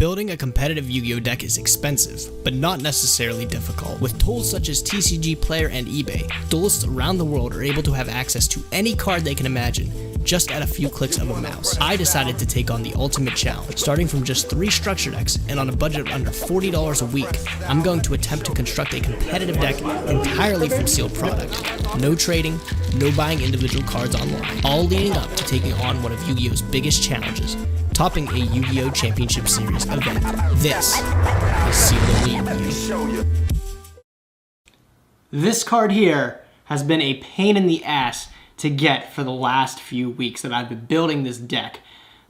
Building a competitive Yu-Gi-Oh deck is expensive, but not necessarily difficult. With tools such as TCG Player and eBay, duelists around the world are able to have access to any card they can imagine, just at a few clicks of a mouse. I decided to take on the ultimate challenge. Starting from just 3 structure decks and on a budget of under $40 a week, I'm going to attempt to construct a competitive deck entirely from sealed product. No trading, no buying individual cards online, all leading up to taking on one of Yu-Gi-Oh's biggest challenges, topping a Yu-Gi-Oh! Championship Series event. This is Sealed Only Yu-Gi-Oh! This card here has been a pain in the ass to get for the last few weeks that I've been building this deck,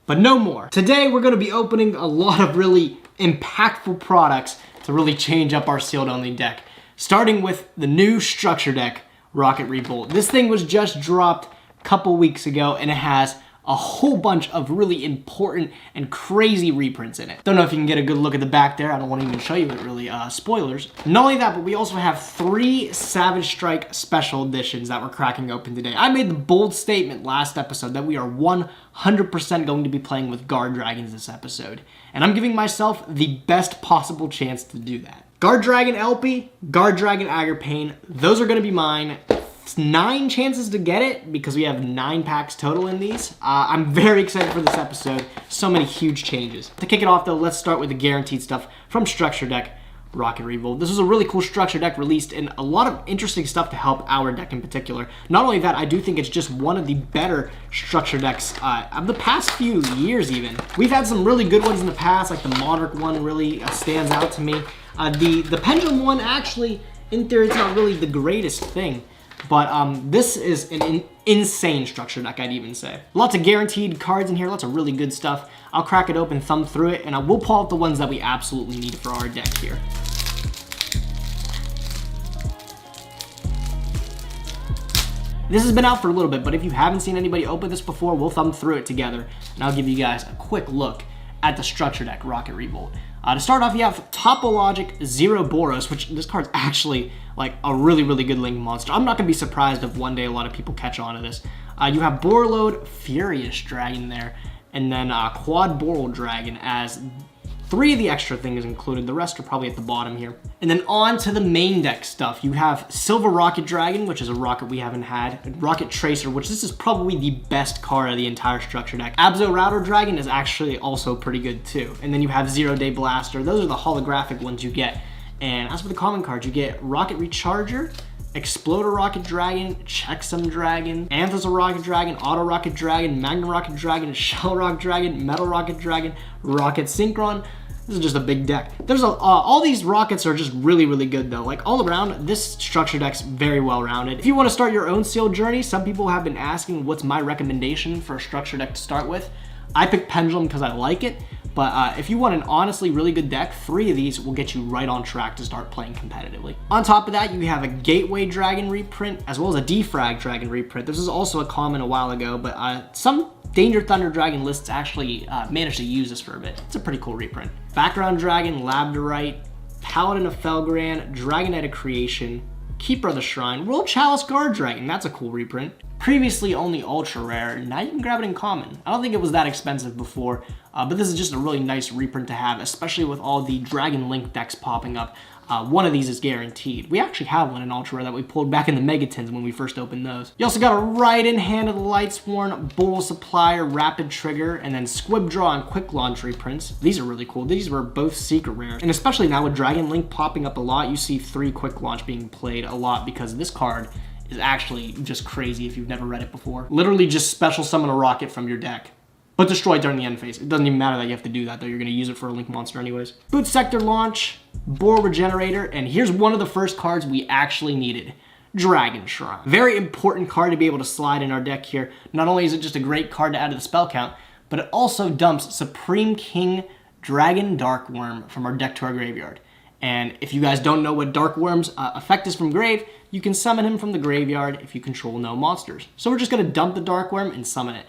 but no more. Today we're going to be opening a lot of really impactful products to really change up our sealed only deck, starting with the new structure deck, Rocket Revolt. This thing was just dropped a couple weeks ago and it has a whole bunch of really important and crazy reprints in it. Don't know if you can get a good look at the back there. I don't want to even show you it really, spoilers. Not only that, but we also have 3 Savage Strike special editions that we're cracking open today. I made the bold statement last episode that we are 100% going to be playing with Guard Dragons this episode. And I'm giving myself the best possible chance to do that. Guard Dragon LP, Guard Dragon Agripane, those are going to be mine. 9 chances to get it because we have 9 packs total in these. I'm very excited for this episode. So many huge changes. To kick it off though, let's start with the guaranteed stuff from Structure Deck, Rocket Revolt. This is a really cool structure deck released and a lot of interesting stuff to help our deck in particular. Not only that, I do think it's just one of the better structure decks of the past few years even. We've had some really good ones in the past, like the Monarch one really stands out to me. The Pendulum one actually, in theory, it's not really the greatest thing. But this is an insane structure deck, I'd even say. Lots of guaranteed cards in here, lots of really good stuff. I'll crack it open, thumb through it, and I will pull out the ones that we absolutely need for our deck here. This has been out for a little bit, but if you haven't seen anybody open this before, we'll thumb through it together, and I'll give you guys a quick look at the structure deck, Rocket Revolt. To start off, you have Topologic Zero Boros, which this card's actually like a really, really good link monster. I'm not going to be surprised if one day a lot of people catch on to this. You have Borreload Furious Dragon there, and then Quad Boral Dragon as 3 of the extra things included. The rest are probably at the bottom here. And then on to the main deck stuff. You have Silver Rocket Dragon, which is a rocket we haven't had. And Rocket Tracer, which this is probably the best card of the entire structure deck. Abzo Router Dragon is actually also pretty good too. And then you have Zero Day Blaster. Those are the holographic ones you get. And as for the common cards, you get Rocket Recharger, Exploder Rocket Dragon, Checksum Dragon, Anthos Rocket Dragon, Auto Rocket Dragon, Magna Rocket Dragon, Shell Rock Dragon, Metal Rocket Dragon, Rocket Synchron. This is just a big deck. There's all these rockets are just really, really good though. Like all around, this structure deck's very well rounded. If you want to start your own sealed journey, some people have been asking what's my recommendation for a structure deck to start with. I picked Pendulum because I like it. But if you want an honestly really good deck, 3 of these will get you right on track to start playing competitively. On top of that, you have a Gateway Dragon reprint, as well as a Defrag Dragon reprint. This was also a common a while ago, but some Danger Thunder Dragon lists actually managed to use this for a bit. It's a pretty cool reprint. Background Dragon, Labradorite, Paladin of Felgran, Dragonite of Creation, Keeper of the Shrine, World Chalice Guard Dragon, that's a cool reprint. Previously only ultra rare, now you can grab it in common. I don't think it was that expensive before, but this is just a really nice reprint to have, especially with all the Dragon Link decks popping up. One of these is guaranteed. We actually have one in ultra rare that we pulled back in the Megatins when we first opened those. You also got a Raiden, Hand of the Lightsworn, Bull Supplier, Rapid Trigger, and then Squib Draw and Quick Launch reprints. These are really cool. These were both secret rares. And especially now with Dragon Link popping up a lot, you see 3 Quick Launch being played a lot because this card is actually just crazy if you've never read it before. Literally just special summon a rocket from your deck, but destroy it during the end phase. It doesn't even matter that you have to do that though, you're gonna use it for a link monster anyways. Boot Sector Launch, Boar Regenerator, and here's one of the first cards we actually needed. Dragon Shrine. Very important card to be able to slide in our deck here. Not only is it just a great card to add to the spell count, but it also dumps Supreme King Dragon Dark Worm from our deck to our graveyard. And if you guys don't know what Dark Worm's effect is from grave, you can summon him from the graveyard if you control no monsters. So we're just gonna dump the Dark Worm and summon it.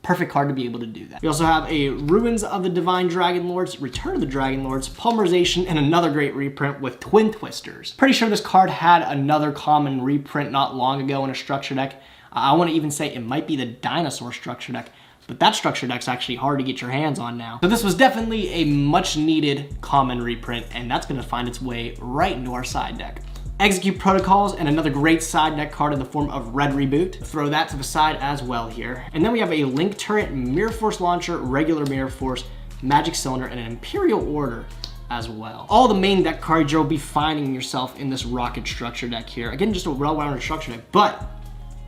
Perfect card to be able to do that. We also have a Ruins of the Divine Dragon Lords, Return of the Dragon Lords, Polymerization, and another great reprint with Twin Twisters. Pretty sure this card had another common reprint not long ago in a structure deck. I want to even say it might be the Dinosaur structure deck. but that structure deck's actually hard to get your hands on now. So this was definitely a much needed common reprint, and that's gonna find its way right into our side deck. Execute Protocols and another great side deck card in the form of Red Reboot. Throw that to the side as well here. And then we have a Link Turret, Mirror Force Launcher, regular Mirror Force, Magic Cylinder, and an Imperial Order as well. All the main deck cards you'll be finding yourself in this Rocket structure deck here. Again, just a well-rounded structure deck, but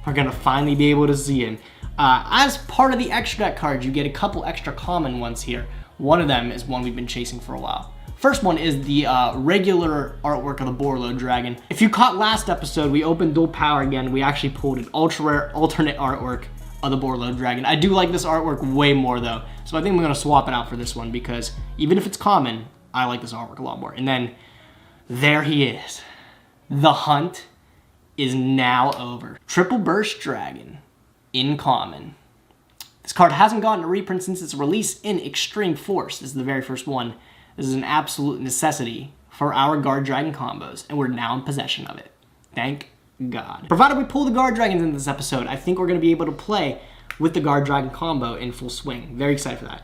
we're gonna finally be able to see him. As part of the extra deck cards, you get a couple extra common ones here. One of them is one we've been chasing for a while. First one is the regular artwork of the Borlo Dragon. If you caught last episode, we opened Dual Power again. We actually pulled an ultra rare alternate artwork of the Borlo Dragon. I do like this artwork way more though, so I think I'm gonna swap it out for this one because even if it's common, I like this artwork a lot more. And then there he is. The hunt is now over. Triple Burst Dragon in common. This card hasn't gotten a reprint since its release in Extreme Force. This is the very first one. This is an absolute necessity for our Guard Dragon combos, and we're now in possession of it. Thank God. Provided we pull the Guard Dragons in this episode, I think we're going to be able to play with the Guard Dragon combo in full swing. Very excited for that.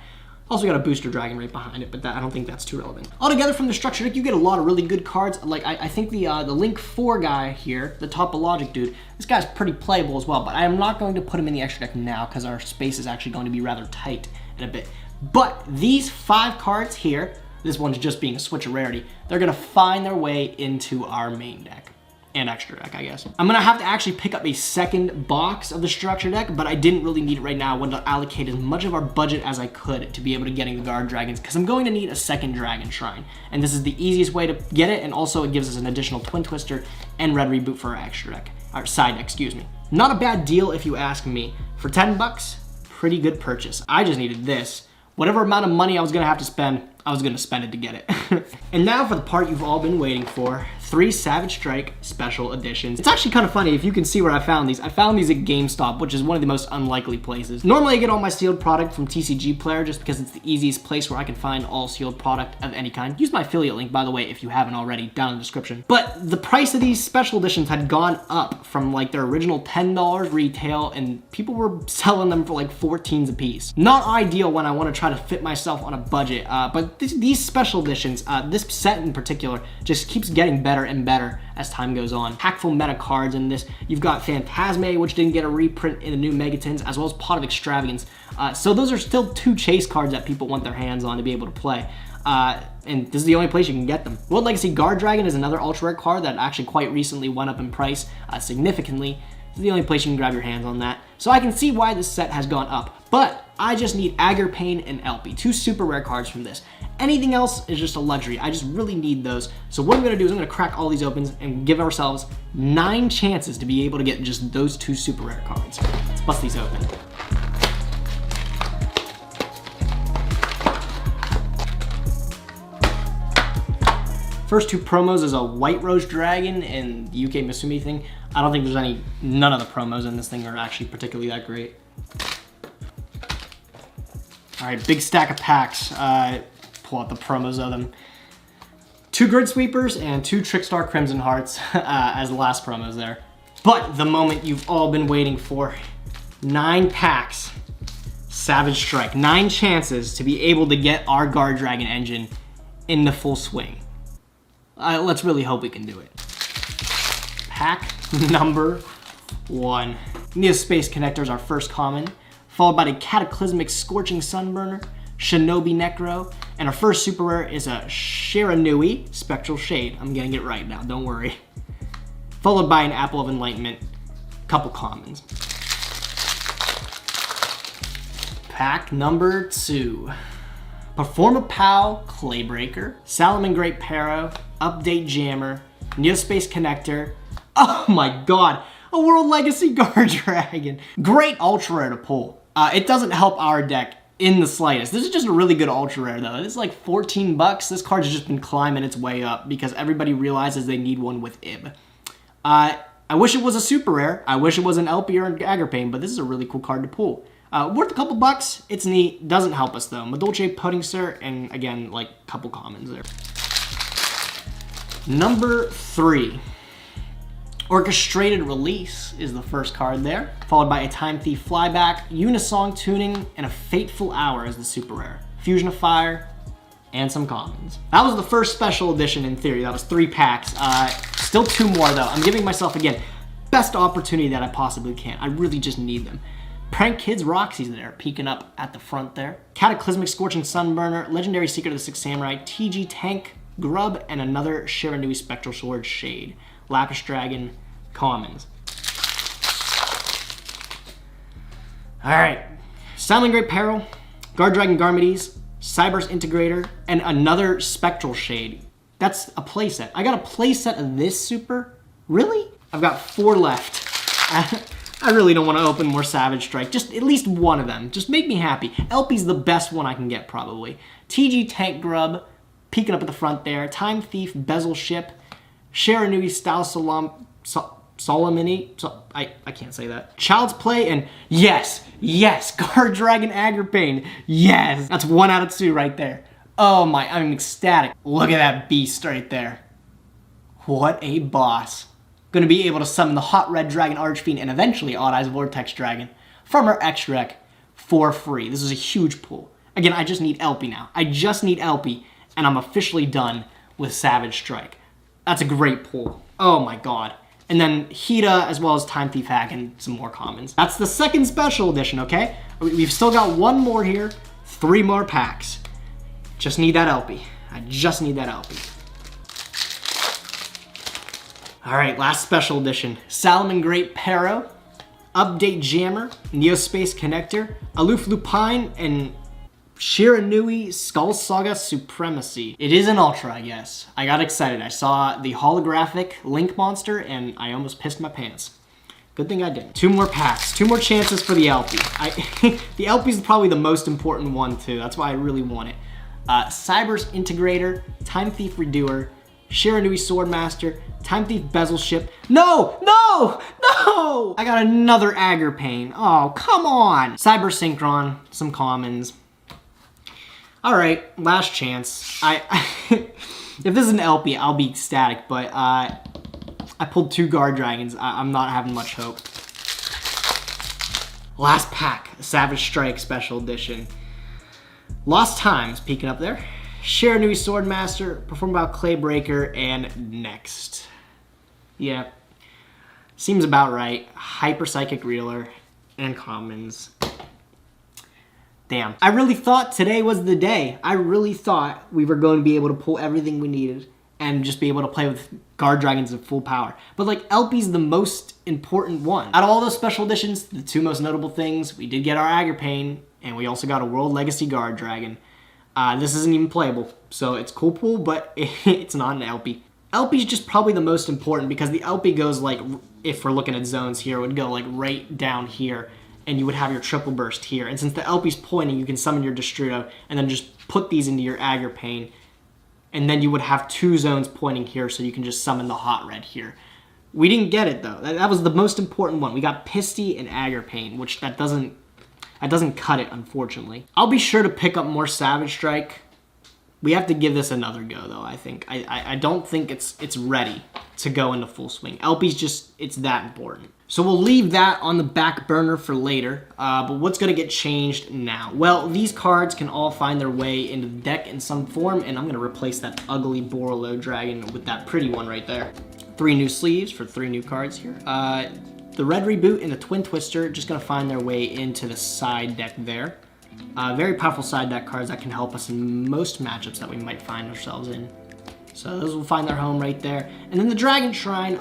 Also got a Booster Dragon right behind it, but I don't think that's too relevant. Altogether from the structure deck, you get a lot of really good cards. Like I think the Link 4 guy here, the Topologic dude, this guy's pretty playable as well, but I am not going to put him in the extra deck now because our space is actually going to be rather tight in a bit. But these 5 cards here, this one's just being a switch of rarity, they're gonna find their way into our main deck. And extra deck, I guess. I'm gonna have to actually pick up a second box of the structure deck, but I didn't really need it right now. I wanted to allocate as much of our budget as I could to be able to getting the Guard Dragons, because I'm going to need a second Dragon Shrine. And this is the easiest way to get it, and also it gives us an additional Twin Twister and Red Reboot for our extra deck, our side deck, excuse me. Not a bad deal if you ask me. For 10 bucks, pretty good purchase. I just needed this. Whatever amount of money I was gonna have to spend, I was gonna spend it to get it. And now for the part you've all been waiting for, 3 Savage Strike Special Editions. It's actually kind of funny if you can see where I found these. I found these at GameStop, which is one of the most unlikely places. Normally I get all my sealed product from TCG Player just because it's the easiest place where I can find all sealed product of any kind. Use my affiliate link, by the way, if you haven't already, down in the description. But the price of these special editions had gone up from like their original $10 retail, and people were selling them for like 14s a piece. Not ideal when I want to try to fit myself on a budget, but these special editions, this set in particular, just keeps getting better and better as time goes on. Packful meta cards in this. You've got Phantasme, which didn't get a reprint in the new Megatons, as well as Pot of Extravagance. So those are still 2 chase cards that people want their hands on to be able to play. And this is the only place you can get them. World Legacy Guard Dragon is another ultra rare card that actually quite recently went up in price significantly. This is the only place you can grab your hands on that. So I can see why this set has gone up. But I just need Aggerpain and Elpie, 2 super rare cards from this. Anything else is just a luxury. I just really need those. So what I'm gonna do is I'm gonna crack all these opens and give ourselves 9 chances to be able to get just those 2 super rare cards. Let's bust these open. First 2 promos is a White Rose Dragon and the UK Masumi thing. I don't think there's none of the promos in this thing are actually particularly that great. All right, big stack of packs. Pull out the promos of them. 2 Grid Sweepers and 2 Trickstar Crimson Hearts as the last promos there. But the moment you've all been waiting for, 9 packs, Savage Strike, 9 chances to be able to get our Guard Dragon engine in the full swing. Let's really hope we can do it. Pack number 1. Neo Space Connector is our first common, followed by the Cataclysmic Scorching Sunburner, Shinobi Necro, and our first super rare is a Shiranui Spectral Shade. I'm getting it right now, don't worry. Followed by an Apple of Enlightenment, couple commons. Pack number 2. Performa Pow Claybreaker, Salamangreat Pero, Update Jammer, Neospace Connector. Oh my god, a World Legacy Guard Dragon. Great ultra rare to pull. It doesn't help our deck in the slightest. This is just a really good ultra rare though. This is like 14 bucks. This card's just been climbing its way up because everybody realizes they need one with IB. I wish it was a super rare. I wish it was an LP or an Aggerpain, but this is a really cool card to pull. Worth a couple bucks. It's neat. Doesn't help us though. Madolche Puddingster, and again, like a couple commons there. Number 3. Orchestrated Release is the first card there, followed by a Time Thief Flyback, Unisong Tuning, and a Fateful Hour as the super rare. Fusion of Fire, and some commons. That was the first special edition in theory. That was 3 packs. Still 2 more though. I'm giving myself, again, best opportunity that I possibly can. I really just need them. Prank Kids Roxy's there, peeking up at the front there. Cataclysmic Scorching Sunburner, Legendary Secret of the Six Samurai, TG Tank, Grub, and another Shiranui Spectral Sword Shade. Lapis Dragon, commons. Alright. Silent Great Peril, Guard Dragon Garmedes, Cyber's Integrator, and another Spectral Shade. That's a playset. I got a playset of this super? Really? I've got 4 left. I really don't want to open more Savage Strike. Just at least one of them. Just make me happy. LP's the best one I can get, probably. TG Tank Grub, peeking up at the front there. Time Thief, Bezel Ship, Shiranui Style Solomini. I can't say that. Child's Play, and yes, Guard Dragon Agripane. Yes, that's 1 out of 2 right there. Oh my, I'm ecstatic. Look at that beast right there. What a boss. Gonna be able to summon the Hot Red Dragon Archfiend and eventually Odd Eyes Vortex Dragon from our X deck for free. This is a huge pull. Again, I just need LP now. I just need LP, and I'm officially done with Savage Strike. That's a great pull. Oh my god. And then Hida, as well as Time Thief Hack, and some more commons. That's the second special edition, okay? We've still got 1 more here, 3 more packs. Just need that LP. I just need that LP. Alright, last special edition. Salomon Great Pero, Update Jammer, Neospace Connector, Aloof Lupine, and Shiranui Skull Saga Supremacy. It is an Ultra, I guess. I got excited. I saw the holographic Link monster, and I almost pissed my pants. Good thing I didn't. 2 more packs. 2 more chances for the LP. The LP is probably the most important one, too. That's why I really want it. Cyber's Integrator, Time Thief Redoer, Shiranui Swordmaster, Time Thief Bezel Ship. No! I got another Agripane. Oh, come on! Cyber Synchron, some commons. Alright, last chance. If this is an LP, I'll be ecstatic, but I pulled 2 Guard Dragons. I'm not having much hope. Last pack, Savage Strike Special Edition. Lost Times, peeking up there. Shiranui Swordmaster, Perform About Claybreaker, and next. Yeah, seems about right. Hyper Psychic Reeler, and commons. Damn. I really thought today was the day. I really thought we were going to be able to pull everything we needed and just be able to play with Guard Dragons at full power. But like, LP's the most important one. Out of all those special editions, the 2 most notable things, we did get our Agripane, and we also got a World Legacy Guard Dragon. This isn't even playable, so it's cool pull, but it's not an LP. LP is just probably the most important because the LP goes like, if we're looking at zones here, it would go like right down here, and you would have your triple burst here. And since the LP's pointing, you can summon your Destrudo and then just put these into your Agripane, and then you would have 2 zones pointing here, so you can just summon the Hot Red here. We didn't get it though. That was the most important one. We got Pisty and Agripane, which that doesn't cut it, unfortunately. I'll be sure to pick up more Savage Strike. We have to give this another go, though, I think. I don't think it's ready to go into full swing. LP's just, it's that important. So we'll leave that on the back burner for later. But what's going to get changed now? Well, these cards can all find their way into the deck in some form, and I'm going to replace that ugly Borolo Dragon with that pretty one right there. 3 new sleeves for 3 new cards here. The Red Reboot and the Twin Twister just going to find their way into the side deck there. Very powerful side deck cards that can help us in most matchups that we might find ourselves in. So those will find their home right there. And then the Dragon Shrine,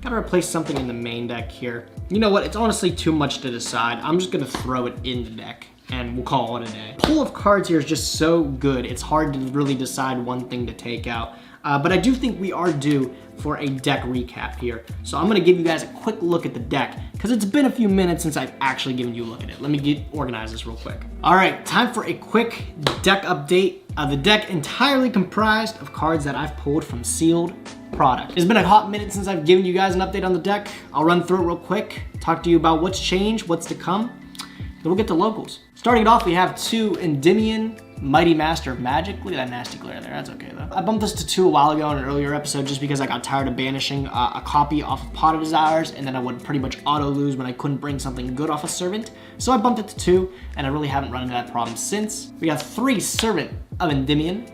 gotta replace something in the main deck here. You know what, it's honestly too much to decide. I'm just gonna throw it in the deck and we'll call it a day. Pull of cards here is just so good, it's hard to really decide one thing to take out. But I do think we are due for a deck recap here. So I'm gonna give you guys a quick look at the deck because it's been a few minutes since I've actually given you a look at it. Let me organize this real quick. All right, time for a quick deck update. The deck entirely comprised of cards that I've pulled from sealed product. It's been a hot minute since I've given you guys an update on the deck. I'll run through it real quick, talk to you about what's changed, what's to come, then we'll get to locals. Starting it off, we have 2 Endymion Mighty Master of Magic. Look at that nasty glare there. That's okay though. I bumped this to 2 a while ago in an earlier episode just because I got tired of banishing a copy off of Pot of Desires, and then I would pretty much auto lose when I couldn't bring something good off a Servant. So I bumped it to 2, and I really haven't run into that problem since. We got 3 Servant of Endymion.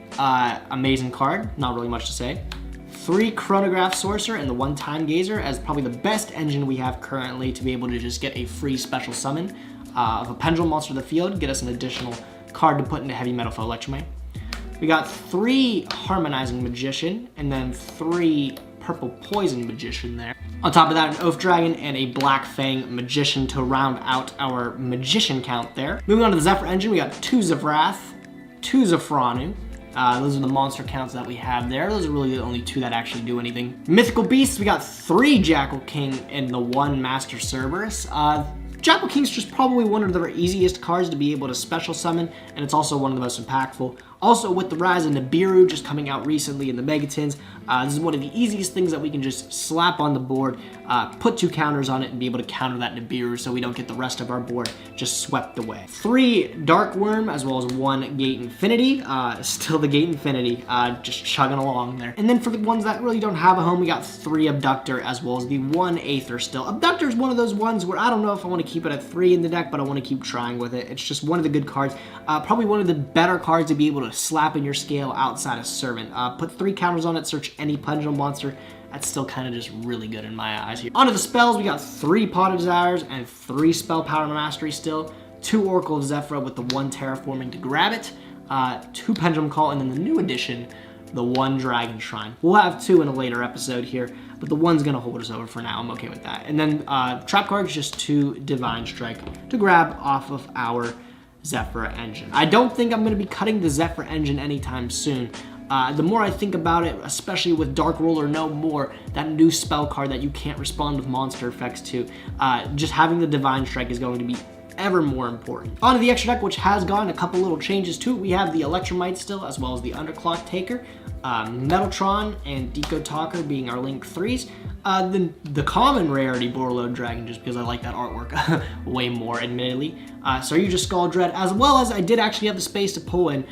Amazing card. Not really much to say. 3 Chronograph Sorcerer and the 1 Time Gazer as probably the best engine we have currently to be able to just get a free special summon of a Pendulum monster to the field, get us an additional card to put into Heavy Metal Foe Electromite. We got 3 Harmonizing Magician and then 3 Purple Poison Magician there. On top of that, an Oath Dragon and a Black Fang Magician to round out our Magician count there. Moving on to the Zephyr engine, we got 2 Zevrath, 2 Zephranu. Those are the monster counts that we have there. Those are really the only 2 that actually do anything. Mythical Beasts, we got 3 Jackal King and the 1 Master Cerberus. Jackal King's just probably one of the easiest cards to be able to special summon, and it's also one of the most impactful. Also, with the rise of Nibiru just coming out recently in the Megatins, this is one of the easiest things that we can just slap on the board, put 2 counters on it, and be able to counter that Nibiru so we don't get the rest of our board just swept away. 3 Dark Worm, as well as 1 Gate Infinity. Still the Gate Infinity, just chugging along there. And then for the ones that really don't have a home, we got 3 Abductor, as well as the 1 Aether still. Abductor is one of those ones where I don't know if I want to keep it at 3 in the deck, but I want to keep trying with it. It's just one of the good cards. Probably one of the better cards to be able to slap in your scale outside of Servant. Put 3 counters on it, search any Pendulum monster. That's still kind of just really good in my eyes here. Onto the spells, we got 3 Pot of Desires and 3 Spell Power Mastery still. 2 Oracle of Zephyra with the 1 Terraforming to grab it. 2 Pendulum Call, and then the new addition, the 1 Dragon Shrine. We'll have 2 in a later episode here, but the 1's gonna hold us over for now. I'm okay with that. And then trap cards, just 2 Divine Strike to grab off of our Zephyr engine. I don't think I'm going to be cutting the Zephyr engine anytime soon. The more I think about it, especially with Dark Ruler No More, that new spell card that you can't respond with monster effects to, just having the Divine Strike is going to be ever more important. On to the extra deck, which has gotten a couple little changes to it. We have the Electromite still, as well as the Underclock Taker, Metaltron and Deco Talker being our Link 3s. The common rarity Borreload Dragon, just because I like that artwork way more, admittedly. So you just Skull Dread, as well as I did actually have the space to pull in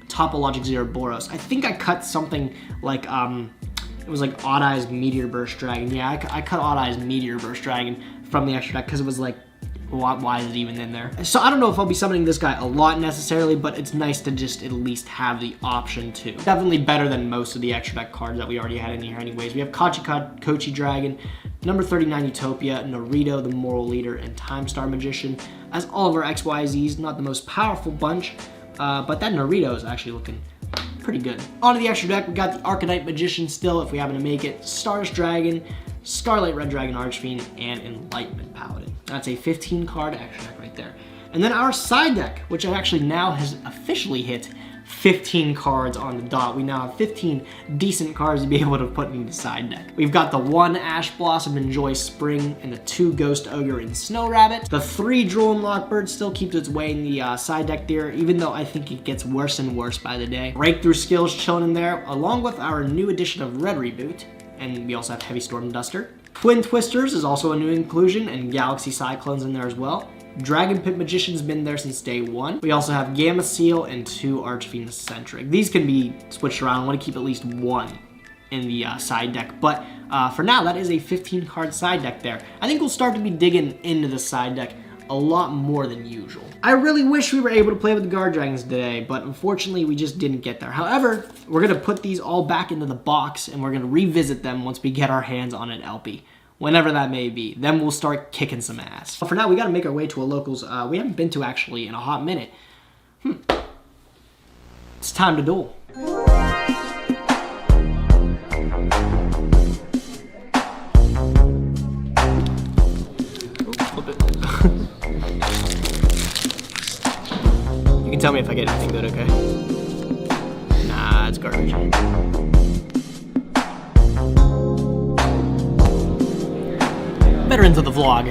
Topologic Zero Boros. I think I cut something like, it was like Odd Eyes Meteor Burst Dragon. Yeah, I cut Odd Eyes Meteor Burst Dragon from the extra deck because it was like, why is it even in there? So I don't know if I'll be summoning this guy a lot necessarily, but it's nice to just at least have the option to. Definitely better than most of the extra deck cards that we already had in here anyways. We have Kochi Dragon, number 39 Utopia, Naruto the Moral Leader, and Time Star Magician as all of our XYZs. Not the most powerful bunch, but that Naruto is actually looking pretty good. On to the extra deck, we got the Arcanite Magician still, if we happen to make it, Stardust Dragon, Scarlet Red Dragon Archfiend, and Enlightenment Paladin. That's a 15 card extra deck right there. And then our side deck, which actually now has officially hit 15 cards on the dot. We now have 15 decent cards to be able to put in the side deck. We've got the 1 Ash Blossom Enjoy Spring and the 2 Ghost Ogre and Snow Rabbit. The 3 Droll and Lockbird still keeps its way in the side deck there, even though I think it gets worse and worse by the day. Breakthrough Skills chilling in there, along with our new edition of Red Reboot. And we also have Heavy Storm Duster. Twin Twisters is also a new inclusion, and Galaxy Cyclones in there as well. Dragon Pit Magician's been there since day 1. We also have Gamma Seal and 2 Archfiend Centric. These can be switched around. I want to keep at least 1 in the side deck. But for now, that is a 15 card side deck there. I think we'll start to be digging into the side deck a lot more than usual. I really wish we were able to play with the Guard Dragons today, but unfortunately we just didn't get there. However, we're gonna put these all back into the box and we're gonna revisit them once we get our hands on an LP. Whenever that may be. Then we'll start kicking some ass. But for now, we gotta make our way to a locals we haven't been to actually in a hot minute. It's time to duel. You can tell me if I get anything good, okay? Nah, it's garbage. Veterans of the vlog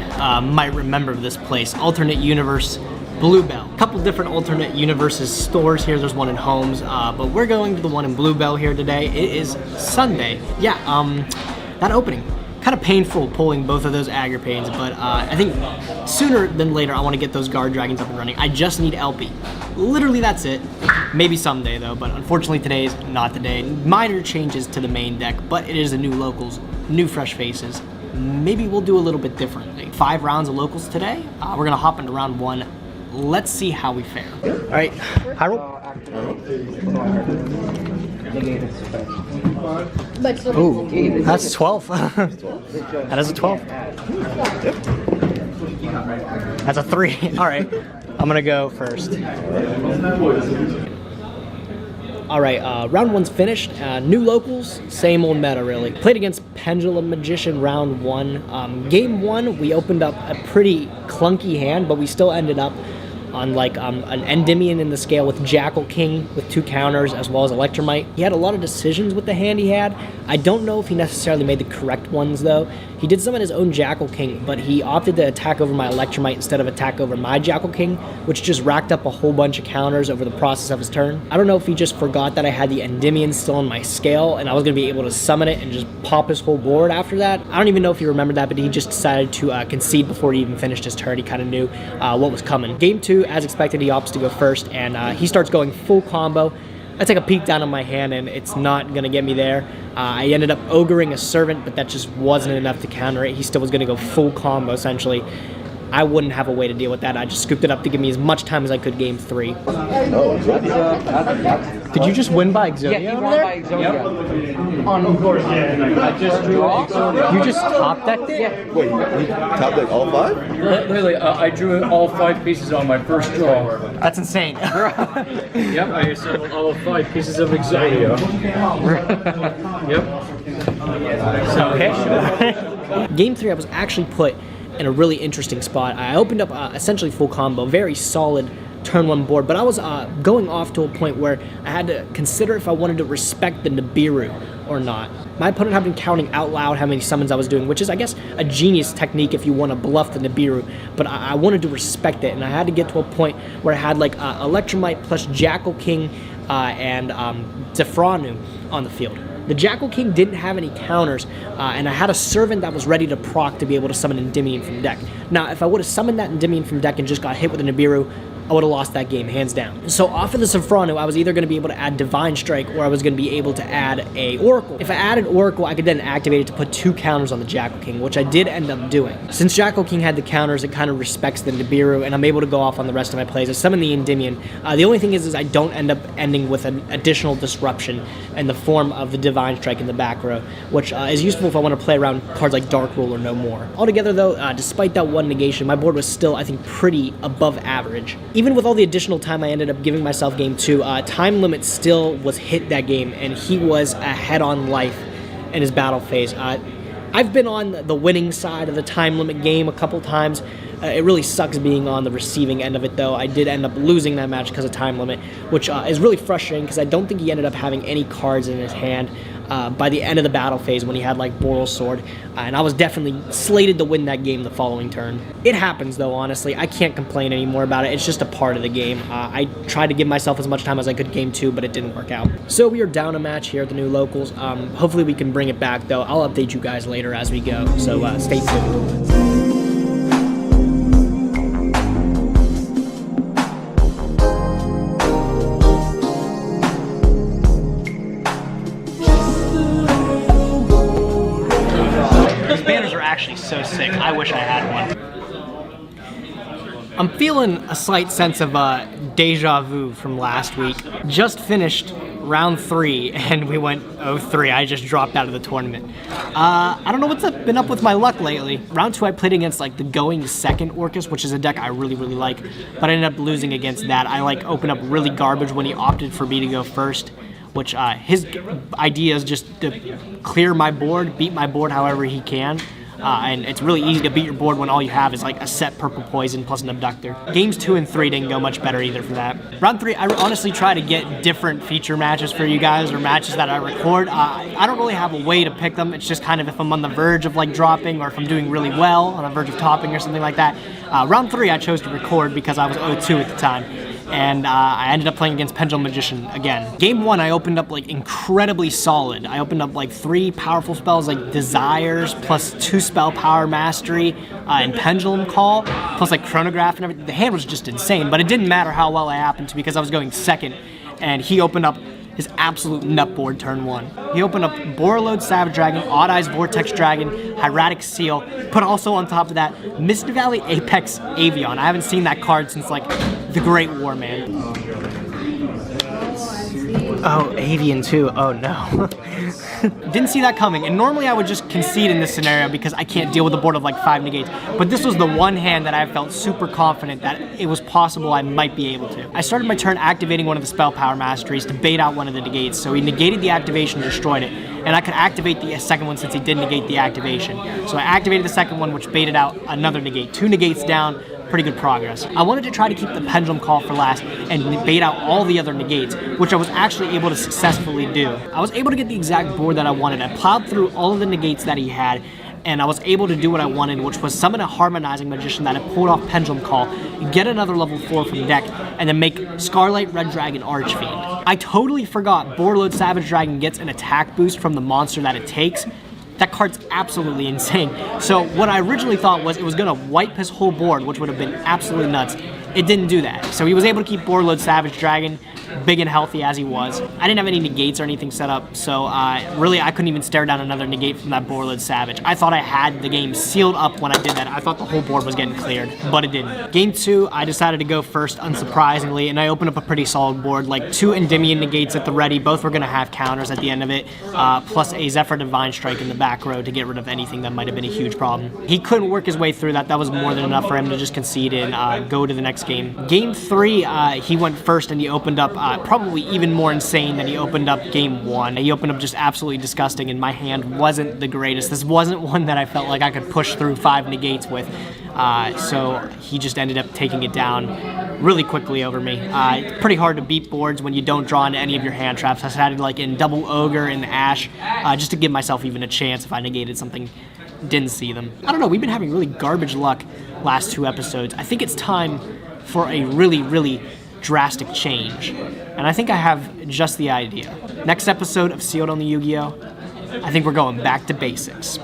might remember this place. Alternate Universe Bluebell. A couple different alternate universes stores here. There's one in Holmes, but we're going to the one in Bluebell here today. It is Sunday. Yeah, that opening. Kind of painful pulling both of those Agripanes, but I think sooner than later I want to get those Guard Dragons up and running. I just need LP. Literally that's it. Maybe someday though, but unfortunately today is not the day. Minor changes to the main deck, but it is a new locals, new fresh faces. Maybe we'll do a little bit differently. 5 rounds of locals today. We're gonna hop into round 1. Let's see how we fare. All right, high roll. Ooh, that's 12. That is a 12. That's a 3. All right, I'm gonna go first. All right, round 1's finished. New locals, same old meta really. Played against Pendulum Magician round 1. Game 1, we opened up a pretty clunky hand, but we still ended up on like an Endymion in the scale with Jackal King with 2 counters as well as Electromite. He had a lot of decisions with the hand he had. I don't know if he necessarily made the correct ones though. He did summon his own Jackal King, but he opted to attack over my Electromite instead of attack over my Jackal King, which just racked up a whole bunch of counters over the process of his turn. I don't know if he just forgot that I had the Endymion still on my scale and I was going to be able to summon it and just pop his whole board after that. I don't even know if he remembered that, but he just decided to concede before he even finished his turn. He kind of knew what was coming. Game 2, as expected, he opts to go first, and he starts going full combo. I take a peek down on my hand, and it's not going to get me there. I ended up ogering a Servant, but that just wasn't enough to counter it. He still was going to go full combo, essentially. I wouldn't have a way to deal with that. I just scooped it up to give me as much time as I could game 3. Did you just win by Exodia? Yeah, he won by Exodia. Yep. Of course, yeah. I just drew Exodia. You just top decked it? Yeah. Wait, you top deck all 5? Literally, I drew all 5 pieces on my first draw. That's insane. Yep, I assembled all 5 pieces of Exodia. Yep. Okay. Game 3, I was actually put in a really interesting spot. I opened up essentially full combo, very solid turn 1 board, but I was going off to a point where I had to consider if I wanted to respect the Nibiru or not. My opponent had been counting out loud how many summons I was doing, which is, I guess, a genius technique if you want to bluff the Nibiru, but I wanted to respect it, and I had to get to a point where I had like Electromite plus Jackal King and Zephranu on the field. The Jackal King didn't have any counters, and I had a Servant that was ready to proc to be able to summon Endymion from deck. Now, if I would have summoned that Endymion from deck and just got hit with a Nibiru, I would have lost that game, hands down. So off of the Zephranu, I was either going to be able to add Divine Strike or I was going to be able to add a Oracle. If I added Oracle, I could then activate it to put 2 counters on the Jackal King, which I did end up doing. Since Jackal King had the counters, it kind of respects the Nibiru, and I'm able to go off on the rest of my plays. I summon the Endymion. The only thing is I don't end up ending with an additional disruption in the form of the Divine Strike in the back row, which is useful if I want to play around cards like Dark Rule or no more. Altogether though, despite that 1 negation, my board was still, I think, pretty above average. Even with all the additional time I ended up giving myself game 2, Time Limit still was hit that game, and he was ahead on life in his battle phase. I've been on the winning side of the Time Limit game a couple times. It really sucks being on the receiving end of it, though. I did end up losing that match because of Time Limit, which is really frustrating because I don't think he ended up having any cards in his hand by the end of the battle phase when he had like Boral Sword, and I was definitely slated to win that game the following turn. It happens though, honestly. I can't complain anymore about it. It's just a part of the game. I tried to give myself as much time as I could game 2, but it didn't work out. So we are down a match here at the new locals. Hopefully we can bring it back though. I'll update you guys later as we go, so stay tuned. Actually so sick. I wish I had one. I'm feeling a slight sense of deja vu from last week. Just finished round 3 and we went 0-3. I just dropped out of the tournament. I don't know what's been up with my luck lately. Round 2 I played against like the Going Second Orcus, which is a deck I really like, but I ended up losing against that. I like opened up really garbage when he opted for me to go first, which his idea is just to clear my board, beat my board however he can. And it's really easy to beat your board when all you have is like a set Purple Poison plus an Abductor. Games 2 and 3 didn't go much better either for that. Round 3, I honestly try to get different feature matches for you guys, or matches that I record. I don't really have a way to pick them. It's just kind of if I'm on the verge of like dropping, or if I'm doing really well on the verge of topping or something like that. Round 3 I chose to record because I was 0-2 at the time. and I ended up playing against Pendulum Magician again. Game 1, I opened up like incredibly solid. I opened up like 3 powerful spells like Desires, plus 2 spell power mastery, and Pendulum Call, plus like Chronograph and everything. The hand was just insane, but it didn't matter how well I happened to because I was going second, and he opened up his absolute nut board turn 1. He opened up Borreload Savage Dragon, Odd Eyes Vortex Dragon, Hieratic Seal, but also on top of that, Mist Valley Apex Avion. I haven't seen that card since like the Great War, man. Oh, Avian too. Oh no. Didn't see that coming, and normally I would just concede in this scenario because I can't deal with a board of like 5 negates, but this was the one hand that I felt super confident that it was possible I might be able to. I started my turn activating one of the spell power masteries to bait out one of the negates, so he negated the activation and destroyed it, and I could activate the second one since he did negate the activation. So I activated the second one, which baited out another negate. 2 negates down, pretty good progress. I wanted to try to keep the Pendulum Call for last and bait out all the other negates, which I was actually able to successfully do. I was able to get the exact board that I wanted. I plowed through all of the negates that he had, and I was able to do what I wanted, which was summon a Harmonizing Magician that had pulled off Pendulum Call, get another level 4 from deck, and then make Scarlight Red Dragon Archfiend. I totally forgot Borreload Savage Dragon gets an attack boost from the monster that it takes. That card's absolutely insane. So what I originally thought was it was gonna wipe his whole board, which would have been absolutely nuts. It didn't do that. So he was able to keep Borreload Savage Dragon, big and healthy as he was. I didn't have any negates or anything set up, so really I couldn't even stare down another negate from that Borreload Savage. I thought I had the game sealed up when I did that. I thought the whole board was getting cleared, but it didn't. Game 2, I decided to go first, unsurprisingly, and I opened up a pretty solid board, like 2 Endymion negates at the ready. Both were gonna have counters at the end of it, plus a Zephyr Divine Strike in the back row to get rid of anything that might have been a huge problem. He couldn't work his way through that. That was more than enough for him to just concede and go to the next game. Game 3, he went first and he opened up probably even more insane than he opened up game 1. He opened up just absolutely disgusting, and my hand wasn't the greatest. This wasn't one that I felt like I could push through 5 negates with, so he just ended up taking it down really quickly over me. It's pretty hard to beat boards when you don't draw into any of your hand traps. I decided like in Double Ogre and Ash, just to give myself even a chance if I negated something. Didn't see them. I don't know, we've been having really garbage luck last 2 episodes. I think it's time for a really drastic change, and I think I have just the idea. Next episode of Sealed on the Yu-Gi-Oh! I think we're going back to basics.